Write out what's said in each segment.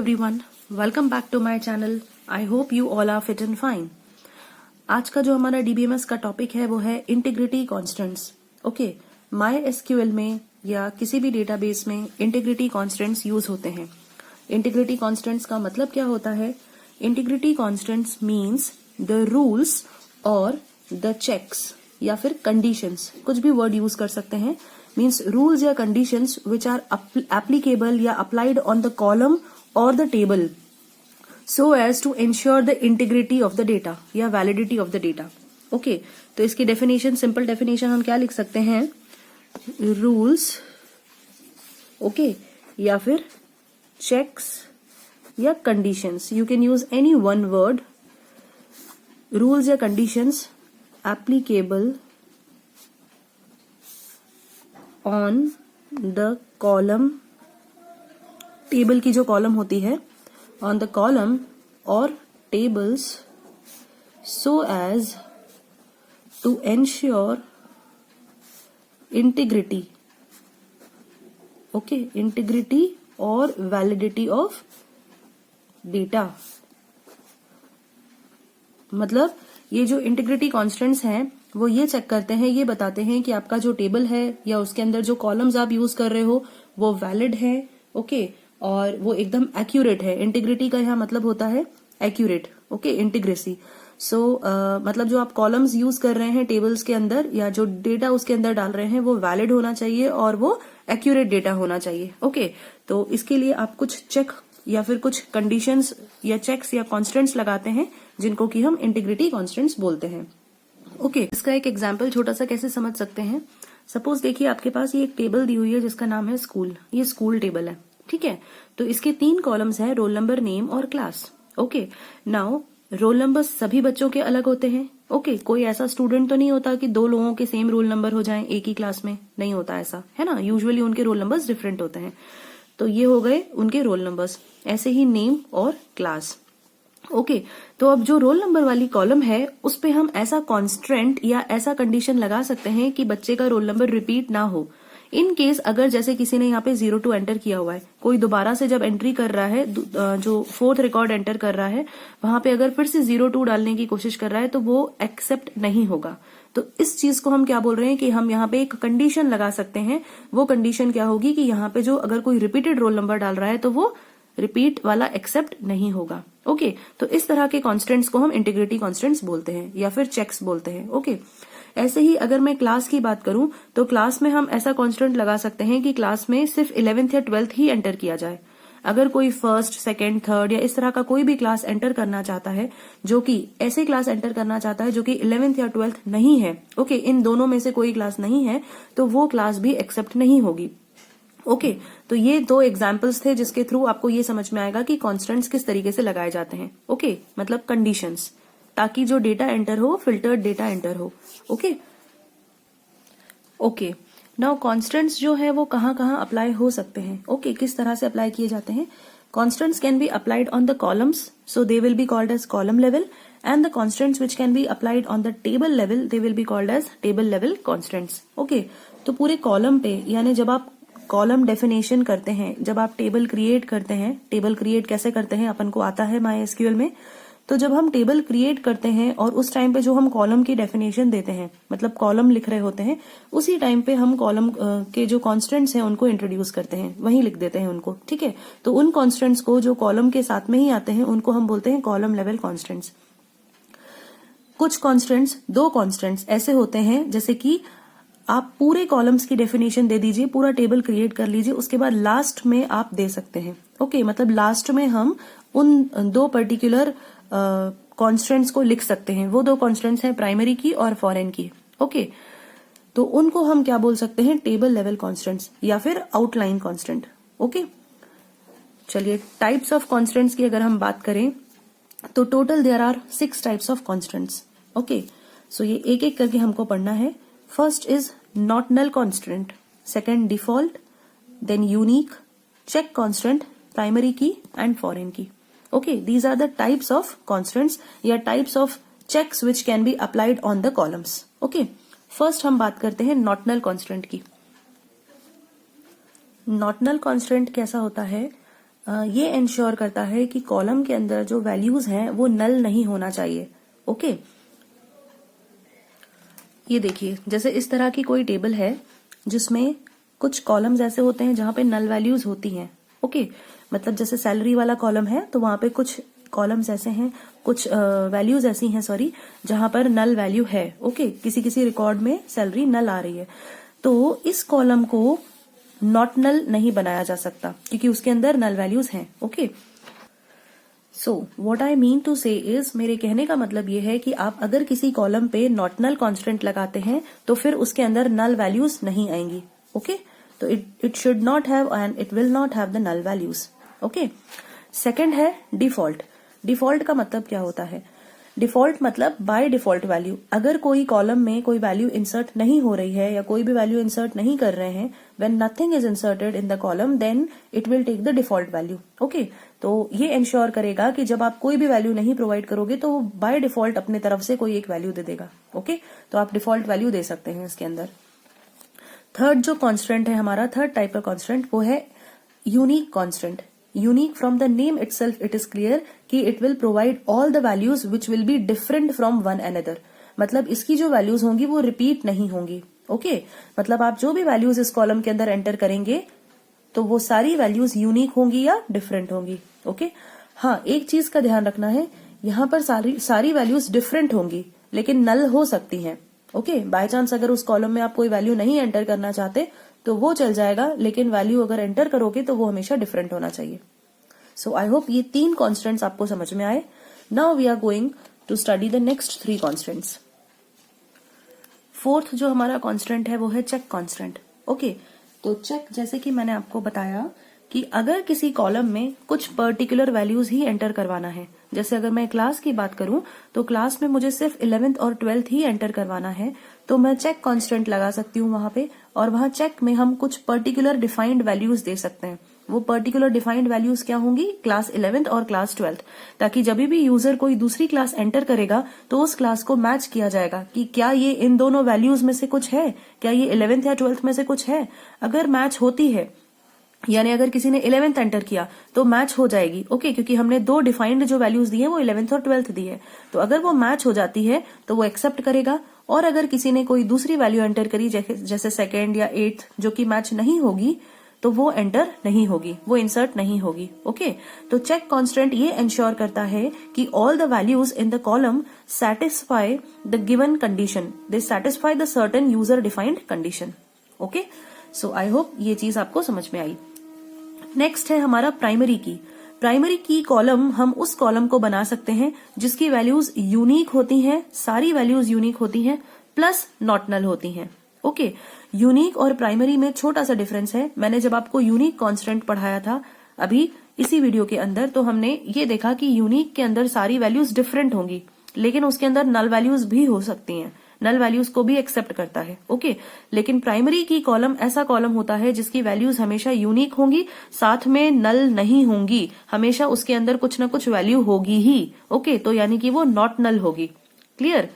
everyone, welcome back to my channel. I hope you all are fit and fine. आज का जो हमारा DBMS का टॉपिक है वो है इंटीग्रिटी कॉन्स्टेंट्स. ओके, MySQL में या किसी भी डेटाबेस में इंटीग्रिटी कॉन्स्टेंट्स यूज होते हैं. इंटीग्रिटी कॉन्स्टेंट्स का मतलब क्या होता है? Integrity constants means the rules और द चेक्स या फिर कंडीशंस, कुछ भी वर्ड यूज कर सकते हैं. मीन्स रूल्स या कंडीशंस विच आर एप्लीकेबल या अप्लाइड ऑन द कॉलम और the table so as to ensure the integrity of the data या validity of the data. Okay, तो इसकी डेफिनेशन, सिंपल डेफिनेशन हम क्या लिख सकते हैं? रूल्स, ओके, या फिर चेक्स या conditions. You can use any one word. Rules या conditions applicable on the column, table की जो कॉलम होती है, on the column or tables so as to ensure integrity, okay, integrity or validity of data. मतलब ये जो integrity constants हैं वो ये चेक करते हैं, ये बताते हैं कि आपका जो टेबल है या उसके अंदर जो कॉलम्स आप यूज कर रहे हो वो वैलिड है, ओके, और वो एकदम एक्यूरेट है. इंटीग्रिटी का यहाँ मतलब होता है एक्यूरेट, ओके, इंटीग्रेसी. सो मतलब जो आप कॉलम्स यूज कर रहे हैं टेबल्स के अंदर या जो डेटा उसके अंदर डाल रहे हैं वो वैलिड होना चाहिए और वो एक्यूरेट डेटा होना चाहिए. ओके, तो इसके लिए आप कुछ चेक या फिर कुछ कंडीशंस या चेक्स या कॉन्स्टेंट्स लगाते हैं जिनको कि हम इंटीग्रिटी कॉन्स्टेंट्स बोलते हैं. ओके, इसका एक एग्जाम्पल छोटा सा कैसे समझ सकते हैं? सपोज देखिए आपके पास ये एक टेबल दी हुई है जिसका नाम है स्कूल. ये स्कूल टेबल है, ठीक है. तो इसके 3 कॉलम्स हैं, रोल नंबर, नेम और class. Okay, now roll number सभी बच्चों के अलग होते हैं. ओके, कोई ऐसा स्टूडेंट तो नहीं होता कि 2 लोगों के सेम रोल नंबर हो जाएं एक ही क्लास में, नहीं होता ऐसा, है ना. यूजुअली उनके रोल नंबर्स डिफरेंट होते हैं. तो ये हो गए उनके रोल नंबर्स. ऐसे ही नेम और क्लास. ओके, तो अब जो रोल नंबर वाली कॉलम है उस पे हम ऐसा कॉन्स्टेंट या ऐसा कंडीशन लगा सकते हैं कि बच्चे का रोल नंबर रिपीट ना हो. इन केस अगर जैसे किसी ने यहाँ पे 02 एंटर किया हुआ है, कोई दोबारा से जब एंट्री कर रहा है, जो 4th रिकॉर्ड एंटर कर रहा है, वहां पे अगर फिर से 02 डालने की कोशिश कर रहा है तो वो एक्सेप्ट नहीं होगा. तो इस चीज को हम क्या बोल रहे हैं कि हम यहाँ पे एक कंडीशन लगा सकते हैं. वो कंडीशन क्या होगी कि यहाँ पे जो अगर कोई रिपीटेड रोल नंबर डाल रहा है तो वो रिपीट वाला एक्सेप्ट नहीं होगा. ओके, तो इस तरह के कॉन्स्टेंट्स को हम इंटीग्रिटी कॉन्स्टेंट्स बोलते हैं या फिर चेक्स बोलते हैं. ओके, ऐसे ही अगर मैं क्लास की बात करूं तो क्लास में हम ऐसा कांस्टेंट लगा सकते हैं कि क्लास में सिर्फ 11th या 12th ही एंटर किया जाए. अगर कोई 1st, 2nd, 3rd या इस तरह का कोई भी क्लास एंटर करना चाहता है, जो कि ऐसे क्लास एंटर करना चाहता है जो कि 11th या 12th नहीं है, ओके, इन दोनों में से कोई क्लास नहीं है, तो वो क्लास भी एक्सेप्ट नहीं होगी. ओके, तो ये 2 एग्जाम्पल्स थे जिसके थ्रू आपको ये समझ में आएगा कि कॉन्स्टेंट्स किस तरीके से लगाए जाते हैं. ओके, मतलब कंडीशंस, ताकि जो डेटा एंटर हो फिल्टर्ड डेटा एंटर हो. ओके, ओके, नाउ कॉन्स्टेंट्स जो है वो कहाँ कहाँ अप्लाई हो सकते हैं. ओके, किस तरह से अप्लाई किए जाते हैं? Constants can be applied on the columns, so they will be called as column level, and the constants which can be applied on the table level, they will be called as table level constants. Okay, तो पूरे column पे, यानी जब आप column definition करते हैं, जब आप टेबल क्रिएट करते हैं, टेबल क्रिएट कैसे करते हैं अपन को आता है MySQL में. तो जब हम टेबल क्रिएट करते हैं और उस टाइम पे जो हम कॉलम की डेफिनेशन देते हैं, मतलब कॉलम लिख रहे होते हैं, उसी टाइम पे हम कॉलम के जो कॉन्स्टेंट्स हैं उनको इंट्रोड्यूस करते हैं, वहीं लिख देते हैं उनको, ठीक है. तो उन कॉन्स्टेंट्स को जो कॉलम के साथ में ही आते हैं उनको हम बोलते हैं कॉलम लेवल कॉन्स्टेंट्स. कुछ कॉन्स्टेंट्स, 2 कॉन्स्टेंट्स ऐसे होते हैं जैसे कि आप पूरे कॉलम्स की डेफिनेशन दे दीजिए, पूरा टेबल क्रिएट कर लीजिए, उसके बाद लास्ट में आप दे सकते हैं. ओके, मतलब लास्ट में हम उन 2 पर्टिकुलर कॉन्स्टेंट्स को लिख सकते हैं. वो 2 कॉन्स्टेंट्स हैं प्राइमरी की और फॉरेन की. ओके, तो उनको हम क्या बोल सकते हैं? टेबल लेवल कॉन्स्टेंट्स या फिर आउटलाइन कॉन्स्टेंट. ओके, चलिए टाइप्स ऑफ कॉन्स्टेंट्स की अगर हम बात करें तो total there are 6 types of constants. Okay, so ये एक एक करके हमको पढ़ना है. First is not null constant, second default, then unique, check constant, primary key and foreign key. Okay, these are the types of constants या types of checks which can be applied on the columns. Okay, first हम बात करते हैं not null constant की. Not null constant कैसा होता है? ये इंश्योर करता है कि कॉलम के अंदर जो वैल्यूज हैं वो नल नहीं होना चाहिए। ओके, ये देखिए, जैसे इस तरह की कोई टेबल है जिसमें कुछ कॉलम्स ऐसे होते हैं जहां पे नल वैल्यूज होती हैं। ओके, मतलब जैसे सैलरी वाला कॉलम है तो वहां पे कुछ कॉलम्स ऐसे हैं, कुछ वैल्यूज ऐसी हैं, सॉरी, जहां पर नल वैल्यू है। ओके, किसी किसी रिकॉर्ड में सैलरी नल आ रही है, तो इस कॉलम को नॉट नल नहीं बनाया जा सकता क्योंकि उसके अंदर नल वैल्यूज हैं। Okay, so what I mean to say is, मेरे कहने का मतलब ये है कि आप अगर किसी कॉलम पे नॉट नल कॉन्स्टेंट लगाते हैं तो फिर उसके अंदर नल वैल्यूज नहीं आएंगी। ओके, तो it should not have and it will not have the null values. Okay, second है डिफॉल्ट। डिफॉल्ट का मतलब क्या होता है? डिफॉल्ट मतलब बाय डिफॉल्ट वैल्यू। अगर कोई कॉलम में कोई वैल्यू इंसर्ट नहीं हो रही है या कोई भी वैल्यू इंसर्ट नहीं कर रहे हैं, when nothing is inserted in the column then it will take the default value. Okay, तो ये इंश्योर करेगा कि जब आप कोई भी वैल्यू नहीं प्रोवाइड करोगे तो वो बाय डिफॉल्ट अपने तरफ से कोई एक वैल्यू दे देगा। ओके, तो आप डिफॉल्ट वैल्यू दे सकते हैं इसके अंदर। थर्ड जो कॉन्स्टेंट है हमारा, थर्ड टाइप का कॉन्स्टेंट, वो है unique constant. Unique from the name itself it is clear कि it will provide all the values which will be different from one another. मतलब इसकी जो वैल्यूज होंगी वो रिपीट नहीं होंगी। ओके, मतलब आप जो भी वैल्यूज इस कॉलम के अंदर एंटर करेंगे तो वो सारी वैल्यूज यूनिक होंगी या डिफरेंट होंगी। ओके, हाँ, एक चीज का ध्यान रखना है, यहाँ पर सारी वैल्यूज डिफरेंट होंगी लेकिन नल हो सकती हैं। ओके, बाय चांस अगर उस कॉलम में आप कोई वैल्यू नहीं एंटर करना चाहते तो वो चल जाएगा, लेकिन वैल्यू अगर एंटर करोगे तो वो हमेशा डिफरेंट होना चाहिए। सो आई होप ये 3 कॉन्स्टेंट्स आपको समझ में आए। Now we are going to study the next 3 constants. Fourth जो हमारा कॉन्स्टेंट है वो है चेक कॉन्स्टेंट। ओके, तो चेक, जैसे कि मैंने आपको बताया कि अगर किसी कॉलम में कुछ पर्टिकुलर वैल्यूज ही एंटर करवाना है, जैसे अगर मैं क्लास की बात करूं तो क्लास में मुझे सिर्फ 11th और 12th ही एंटर करवाना है, तो मैं चेक कांस्टेंट लगा सकती हूँ वहां पे, और वहां चेक में हम कुछ पर्टिकुलर डिफाइंड वैल्यूज दे सकते हैं। वो पर्टिकुलर डिफाइंड वैल्यूज क्या होंगी? क्लास 11th और क्लास 12th, ताकि जब भी यूजर कोई दूसरी क्लास एंटर करेगा तो उस क्लास को मैच किया जाएगा कि क्या ये इन दोनों वैल्यूज में से कुछ है, क्या ये 11th या 12th में से कुछ है। अगर मैच होती है, यानी अगर किसी ने 11th एंटर किया तो मैच हो जाएगी। ओके, क्योंकि हमने 2 डिफाइंड जो वैल्यूज दी है वो 11th और 12th दी है, तो अगर वो मैच हो जाती है तो वो एक्सेप्ट करेगा। और अगर किसी ने कोई दूसरी वैल्यू एंटर करी जैसे 2nd या 8th जो कि मैच नहीं होगी तो वो एंटर नहीं होगी, वो इंसर्ट नहीं होगी। ओके, तो चेक कांस्टेंट ये इंश्योर करता है कि all the values in the column satisfy the given condition, they satisfy the certain user defined condition. Okay, so I hope ये चीज आपको समझ में आई। नेक्स्ट है हमारा प्राइमरी की। प्राइमरी की कॉलम, हम उस कॉलम को बना सकते हैं जिसकी वैल्यूज यूनिक होती हैं, सारी वैल्यूज यूनिक होती हैं, प्लस नॉट नल होती हैं। ओके, यूनिक और प्राइमरी में छोटा सा डिफरेंस है। मैंने जब आपको यूनिक कांस्टेंट पढ़ाया था अभी इसी वीडियो के अंदर, तो हमने ये देखा कि यूनिक के अंदर सारी वैल्यूज डिफरेंट होंगी, लेकिन उसके अंदर नल वैल्यूज भी हो सकती हैं, नल वैल्यूज को भी एक्सेप्ट करता है। ओके, लेकिन प्राइमरी की कॉलम ऐसा कॉलम होता है जिसकी वैल्यूज हमेशा यूनिक होंगी, साथ में नल नहीं होंगी, हमेशा उसके अंदर कुछ ना कुछ वैल्यू होगी ही। ओके, तो यानी कि वो नॉट नल होगी। क्लियर?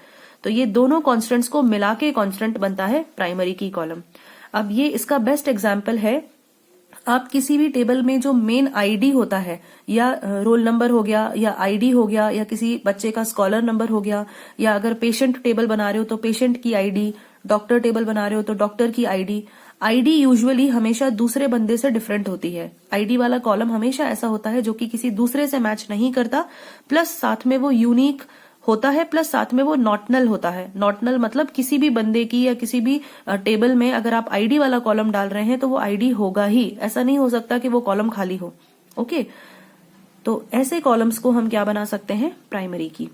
तो ये दोनों कॉन्स्टेंट्स को मिला के कॉन्स्टेंट बनता है प्राइमरी की कॉलम। अब ये इसका बेस्ट एग्जाम्पल है, आप किसी भी टेबल में जो मेन आईडी होता है, या रोल नंबर हो गया, या आईडी हो गया, या किसी बच्चे का स्कॉलर नंबर हो गया, या अगर पेशेंट टेबल बना रहे हो तो पेशेंट की आईडी, डॉक्टर टेबल बना रहे हो तो डॉक्टर की आईडी। आईडी यूजुअली हमेशा दूसरे बंदे से डिफरेंट होती है। आईडी वाला कॉलम हमेशा ऐसा होता है जो कि किसी दूसरे से मैच नहीं करता, प्लस साथ में वो यूनिक होता है, प्लस साथ में वो नॉट नल होता है। नॉट नल मतलब किसी भी बंदे की या किसी भी टेबल में अगर आप आईडी वाला कॉलम डाल रहे हैं तो वो आईडी होगा ही, ऐसा नहीं हो सकता कि वो कॉलम खाली हो। ओके, तो ऐसे कॉलम्स को हम क्या बना सकते हैं? प्राइमरी की।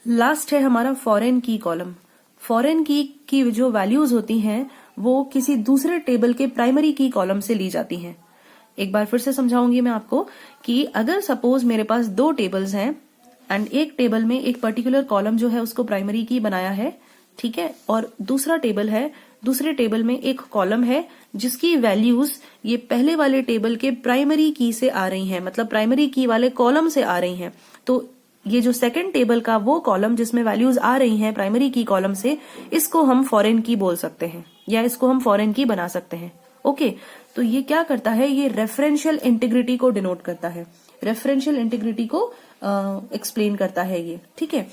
लास्ट है हमारा फॉरेन की कॉलम। फॉरेन की जो वैल्यूज होती हैं वो किसी दूसरे टेबल के प्राइमरी की कॉलम से ली जाती हैं। एक बार फिर से समझाऊंगी मैं आपको कि अगर सपोज मेरे पास 2 टेबल्स हैं एंड एक टेबल में एक पर्टिकुलर कॉलम जो है उसको प्राइमरी की बनाया है, ठीक है, और दूसरा टेबल है, दूसरे टेबल में एक कॉलम है जिसकी वैल्यूज ये पहले वाले टेबल के प्राइमरी की से आ रही हैं, मतलब प्राइमरी की वाले कॉलम से आ रही हैं। तो ये जो सेकंड टेबल का वो कॉलम जिसमें वैल्यूज आ रही हैं प्राइमरी की कॉलम से, इसको हम फॉरेन की बोल सकते हैं या इसको हम फॉरेन की बना सकते हैं। ओके, तो ये क्या करता है, ये रेफरेंशियल इंटीग्रिटी को डिनोट करता है, रेफरेंशियल इंटीग्रिटी को एक्सप्लेन करता है ये, ठीक है।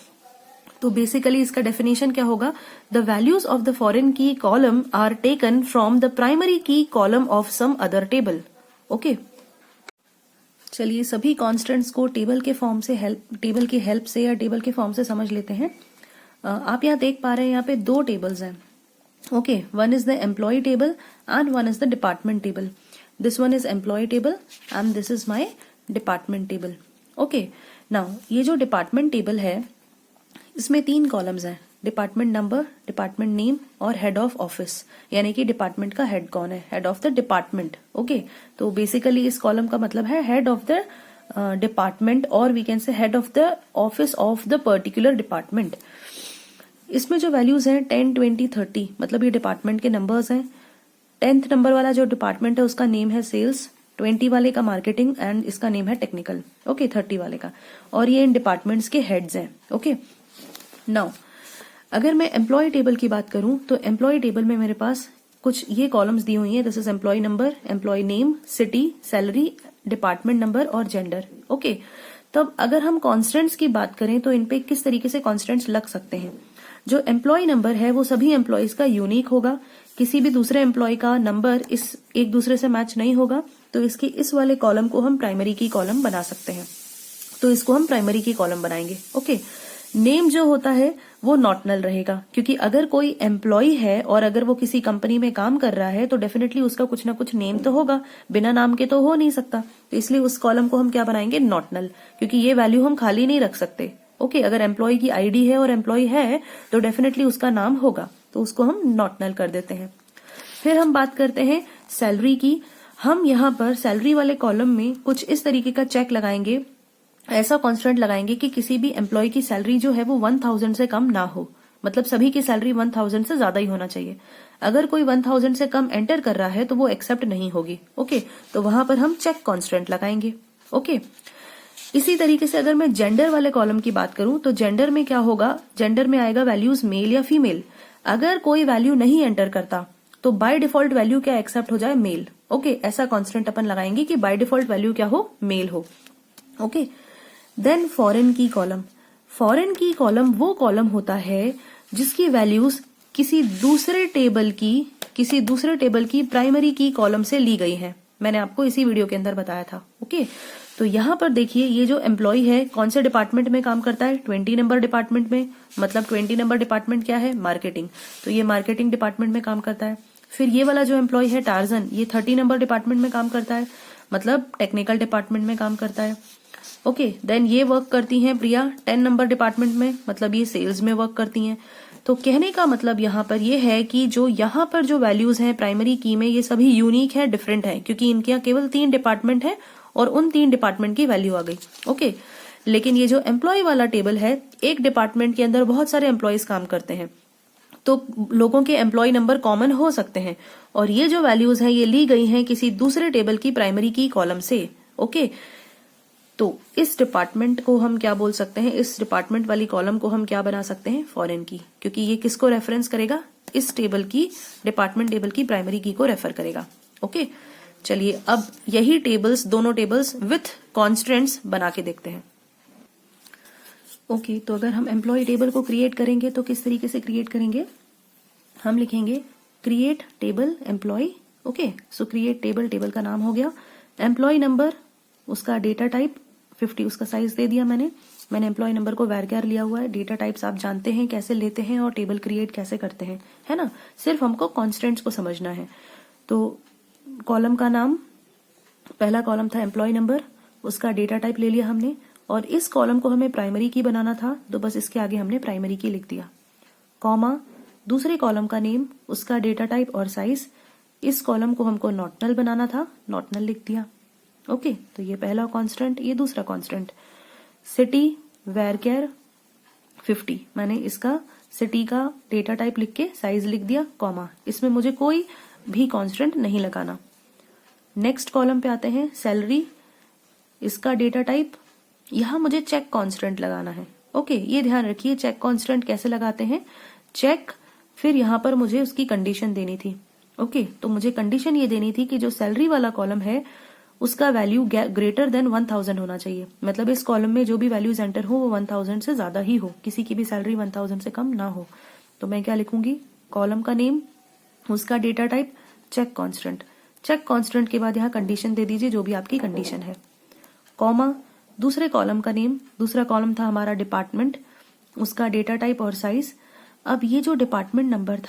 तो बेसिकली इसका डेफिनेशन क्या होगा, the values of the foreign key column are taken from the primary key column of some other table. Okay, चलिए सभी कॉन्स्टेंट्स को टेबल के फॉर्म से टेबल की हेल्प से या टेबल के फॉर्म से समझ लेते हैं। आप यहाँ देख पा रहे हैं, यहाँ पे दो टेबल्स हैं। Okay, one is the employee table and one is the department table. This one is employee table and this is my department table. Okay, now ये जो डिपार्टमेंट टेबल है इसमें 3 कॉलम्स हैं, डिपार्टमेंट नंबर, डिपार्टमेंट नेम और head of office, यानी कि department का head कौन है, head of the department. Okay, तो बेसिकली इस कॉलम का मतलब है हेड ऑफ द डिपार्टमेंट, और we can say head of the office of the particular department. इसमें जो वैल्यूज हैं 10, 20, 30, मतलब ये डिपार्टमेंट के नंबर्स हैं। 10th नंबर वाला जो डिपार्टमेंट है उसका नेम है सेल्स, 20 वाले का मार्केटिंग एंड इसका नेम है टेक्निकल। ओके, 30 वाले का, और ये इन डिपार्टमेंट्स के हेड्स हैं। ओके, नाउ अगर मैं एम्प्लॉय टेबल की बात करूं तो एम्प्लॉय टेबल में मेरे पास कुछ ये कॉलम्स दी हुई हैं, this is employee number, employee name, city, salary, department number और जेंडर। ओके, तब अगर हम कॉन्स्टेंट्स की बात करें तो इनपे किस तरीके से कॉन्स्टेंट्स लग सकते हैं। जो एम्प्लॉय नंबर है वो सभी एम्प्लॉयज का यूनिक होगा, किसी भी दूसरे एम्प्लॉय का नंबर इस एक दूसरे से मैच नहीं होगा, तो इसकी इस वाले कॉलम को हम प्राइमरी की कॉलम बना सकते हैं, तो इसको हम प्राइमरी की कॉलम बनाएंगे। ओके, नेम जो होता है वो नॉट नल रहेगा, क्योंकि अगर कोई एम्प्लॉय है और अगर वो किसी कंपनी में काम कर रहा है तो डेफिनेटली उसका कुछ ना कुछ नेम तो होगा, बिना नाम के तो हो नहीं सकता, तो इसलिए उस कॉलम को हम क्या बनाएंगे, नॉट नल, क्योंकि ये वैल्यू हम खाली नहीं रख सकते। ओके, अगर एम्प्लॉय की आईडी है और एम्प्लॉय है तो डेफिनेटली उसका नाम होगा, तो उसको हम नॉट नल कर देते हैं। फिर हम बात करते हैं सैलरी की। हम यहाँ पर सैलरी वाले कॉलम में कुछ इस तरीके का चेक लगाएंगे, ऐसा कॉन्स्टेंट लगाएंगे कि किसी भी एम्प्लॉय की सैलरी जो है वो 1000 से कम ना हो, मतलब सभी की सैलरी 1000 से ज्यादा ही होना चाहिए। अगर कोई 1000 से कम एंटर कर रहा है तो वो एक्सेप्ट नहीं होगी। ओके, तो वहां पर हम चेक कॉन्स्टेंट लगाएंगे। ओके, इसी तरीके से अगर मैं जेंडर वाले कॉलम की बात करूं तो जेंडर में क्या होगा, जेंडर में आएगा वैल्यूज मेल या फीमेल। अगर कोई वैल्यू नहीं एंटर करता तो बाय डिफॉल्ट वैल्यू क्या एक्सेप्ट हो जाए, मेल। ओके, ऐसा कॉन्स्टेंट अपन लगाएंगे कि बाय डिफॉल्ट वैल्यू क्या हो, मेल हो। Okay, then foreign key column. Foreign key column वो कॉलम होता है जिसकी वैल्यूज किसी दूसरे टेबल की प्राइमरी की कॉलम से ली गई है। मैंने आपको इसी वीडियो के अंदर बताया था। ओके, तो यहां पर देखिए ये जो एम्प्लॉय है कौन से डिपार्टमेंट में काम करता है, 20 नंबर डिपार्टमेंट में, मतलब 20 नंबर डिपार्टमेंट क्या है, मार्केटिंग, तो ये मार्केटिंग डिपार्टमेंट में काम करता है। फिर ये वाला जो एम्प्लॉय है टार्जन, ये 30 नंबर डिपार्टमेंट में काम करता है, मतलब टेक्निकल डिपार्टमेंट में काम करता है। ओके, देन ये वर्क करती हैं प्रिया 10 नंबर डिपार्टमेंट में, मतलब ये सेल्स में वर्क करती हैं। तो कहने का मतलब यहाँ पर ये है कि जो यहाँ पर जो वैल्यूज हैं प्राइमरी की में ये सभी यूनिक है, डिफरेंट है, क्योंकि इनके यहाँ केवल 3 डिपार्टमेंट है और उन 3 डिपार्टमेंट की वैल्यू आ गई। ओके, लेकिन ये जो एम्प्लॉय वाला टेबल है, एक डिपार्टमेंट के अंदर बहुत सारे एम्प्लॉयज काम करते हैं, तो लोगों के एम्प्लॉय नंबर कॉमन हो सकते हैं, और ये जो वैल्यूज हैं ये ली गई हैं किसी दूसरे टेबल की प्राइमरी की कॉलम से। ओके, तो इस डिपार्टमेंट को हम क्या बोल सकते हैं, इस डिपार्टमेंट वाली कॉलम को हम क्या बना सकते हैं, फॉरेन की, क्योंकि ये किसको रेफरेंस करेगा, इस टेबल की, डिपार्टमेंट टेबल की प्राइमरी की को रेफर करेगा। ओके, चलिए अब यही टेबल्स, दोनों टेबल्स विथ कॉन्स्टेंट्स बना के देखते हैं। ओके, तो अगर हम एम्प्लॉय टेबल को क्रिएट करेंगे तो किस तरीके से क्रिएट करेंगे, हम लिखेंगे create table employee. Okay, so create table, table का नाम हो गया, एम्प्लॉय नंबर, उसका डेटा टाइप 50, उसका साइज दे दिया मैंने एम्प्लॉय नंबर को varchar लिया हुआ है। डेटा टाइप्स आप जानते हैं कैसे लेते हैं और टेबल क्रिएट कैसे करते हैं, है ना, सिर्फ हमको कॉन्स्टेंट्स को समझना है। तो कॉलम का नाम, पहला कॉलम था एम्प्लॉय नंबर, उसका डेटा टाइप ले लिया हमने, और इस कॉलम को हमें प्राइमरी की बनाना था तो बस इसके आगे हमने प्राइमरी की लिख दिया, कॉमा, दूसरे कॉलम का नेम, उसका डेटा टाइप और साइज, इस कॉलम को हमको नॉट नल बनाना था, नॉट नल लिख दिया। ओके, तो ये पहला कांस्टेंट, ये दूसरा कांस्टेंट, सिटी varchar 50, मैंने इसका सिटी का डेटा टाइप लिख के साइज लिख दिया, कॉमा, इसमें मुझे कोई भी कांस्टेंट नहीं लगाना। नेक्स्ट कॉलम पे आते हैं, सैलरी, इसका डेटा टाइप, यहां मुझे चेक कांस्टेंट लगाना है। ओके, ये ध्यान रखिए चेक कांस्टेंट कैसे लगाते हैं, चेक, फिर यहां पर मुझे उसकी कंडीशन देनी थी, ओके तो मुझे कंडीशन ये देनी थी कि जो सैलरी वाला कॉलम है उसका वैल्यू ग्रेटर देन 1000 होना चाहिए, मतलब इस कॉलम में जो भी वैल्यूज एंटर हो वो 1000 से ज्यादा ही हो, किसी की भी सैलरी 1000 से कम ना हो। तो मैं क्या लिखूंगी, कॉलम का नेम, उसका data type, check constant. Check constant के बाद यहाँ कंडीशन दे दीजिए जो भी आपकी कंडीशन है, कॉमा, दूसरे कॉलम का नेम, दूसरा कॉलम था हमारा डिपार्टमेंट, उसका डेटा टाइप और साइज। अब ये जो डिपार्टमेंट नंबर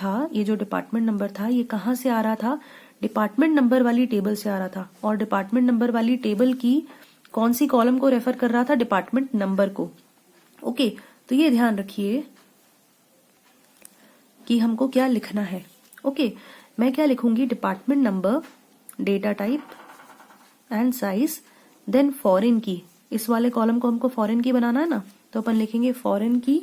था ये कहाँ से आ रहा था, डिपार्टमेंट नंबर वाली टेबल से आ रहा था, और डिपार्टमेंट नंबर वाली टेबल की कौन सी कॉलम को रेफर कर रहा था, डिपार्टमेंट नंबर को। ओके तो ये ध्यान रखिए कि हमको क्या लिखना है। ओके मैं क्या लिखूंगी, department number, data type and size, then foreign key. इस वाले कॉलम को हमको फॉरेन की बनाना है ना, तो अपन लिखेंगे फॉरेन की।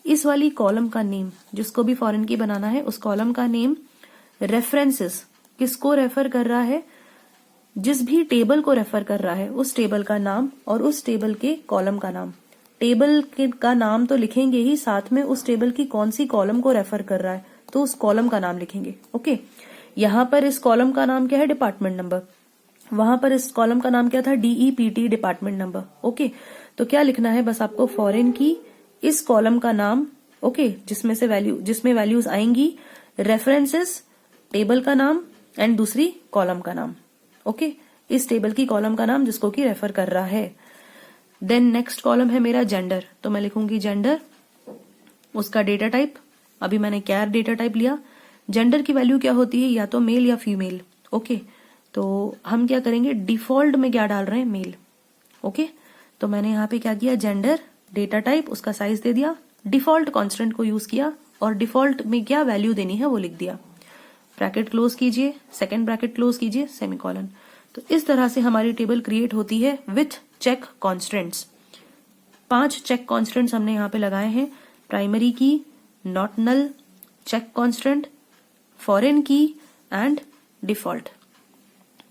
इस वाली कॉलम का नेम, जिसको भी फॉरेन की बनाना है उस कॉलम का नेम, रेफरेंसेस, किसको रेफर कर रहा है, जिस भी टेबल को रेफर कर रहा है उस टेबल का नाम और उस टेबल के कॉलम का नाम। टेबल का नाम तो लिखेंगे ही, साथ में उस टेबल की कौन सी कॉलम को रेफर कर रहा है तो उस कॉलम का नाम लिखेंगे। ओके यहाँ पर इस कॉलम का नाम क्या है, डिपार्टमेंट नंबर, वहां पर इस कॉलम का नाम क्या था, DEPT, डिपार्टमेंट नंबर। ओके तो क्या लिखना है, बस आपको फॉरेन की इस कॉलम का नाम, ओके जिसमें वैल्यूज आएंगी, रेफरेंसेस, टेबल का नाम एंड दूसरी कॉलम का नाम। ओके इस टेबल की कॉलम का नाम जिसको की रेफर कर रहा है। देन नेक्स्ट कॉलम है मेरा जेंडर, तो मैं लिखूंगी जेंडर, उसका डेटा टाइप, अभी मैंने कैर डेटा टाइप लिया। जेंडर की वैल्यू क्या होती है, या तो मेल या फीमेल। ओके तो हम क्या करेंगे, डिफॉल्ट में क्या डाल रहे हैं, मेल। ओके तो मैंने यहाँ पे क्या किया, जेंडर, डेटा टाइप, उसका साइज दे दिया, डिफॉल्ट कांस्टेंट को यूज किया और डिफॉल्ट में क्या वैल्यू देनी है वो लिख दिया। ब्रैकेट क्लोज कीजिए, सेकंड ब्रैकेट क्लोज कीजिए, सेमीकोलन। तो इस तरह से हमारी टेबल क्रिएट होती है with check constants. 5 check constants हमने यहाँ पे लगाए हैं, primary key, not null, check constant, foreign key and default.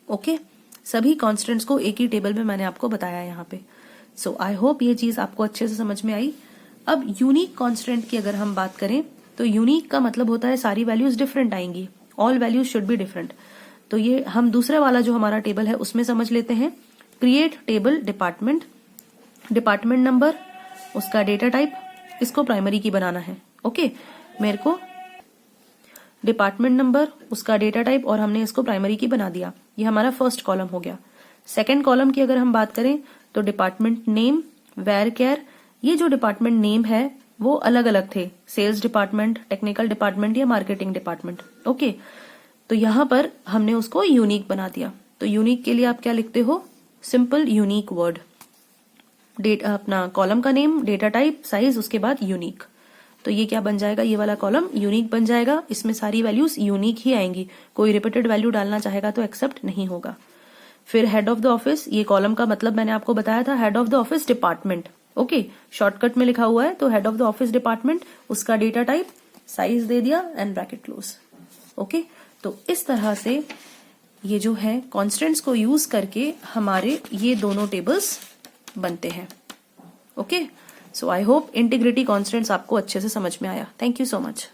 Okay सभी कांस्टेंट्स को एक ही टेबल में मैंने आपको बताया यहाँ पे। सो आई होप ये चीज आपको अच्छे से समझ में आई। अब यूनिक कांस्टेंट की अगर हम बात करें तो यूनिक का मतलब होता है सारी वैल्यूज डिफरेंट आएंगी, all values should be different. तो ये हम दूसरे वाला जो हमारा टेबल है उसमें समझ लेते हैं। Create table department, department number, उसका डेटा टाइप, इसको प्राइमरी की बनाना है। ओके मेरे को डिपार्टमेंट नंबर, उसका डेटा टाइप और हमने इसको प्राइमरी की बना दिया, ये हमारा फर्स्ट कॉलम हो गया। सेकेंड कॉलम की अगर हम बात करें तो डिपार्टमेंट नेम, वेयर केयर, ये जो डिपार्टमेंट नेम है वो अलग अलग थे, सेल्स डिपार्टमेंट, टेक्निकल डिपार्टमेंट या मार्केटिंग डिपार्टमेंट। ओके तो यहाँ पर हमने उसको यूनिक बना दिया। तो यूनिक के लिए आप क्या लिखते हो, सिंपल यूनिक वर्ड, अपना कॉलम का नेम, डेटा टाइप, साइज, उसके बाद यूनिक। तो ये क्या बन जाएगा, ये वाला कॉलम यूनिक बन जाएगा, इसमें सारी वैल्यूज यूनिक ही आएंगी, कोई रिपीटेड वैल्यू डालना चाहेगा तो एक्सेप्ट नहीं होगा। फिर हेड ऑफ द ऑफिस, ये कॉलम का मतलब मैंने आपको बताया था, head of the office department. Okay shortcut में लिखा हुआ है, तो head of the office department, उसका डेटा टाइप, साइज दे दिया एंड ब्रैकेट क्लोज। ओके तो इस तरह से ये जो है कॉन्स्टेंट्स को यूज करके हमारे ये दोनों टेबल्स बनते हैं। Okay so I hope integrity constants आपको अच्छे से समझ में आया। Thank you so much.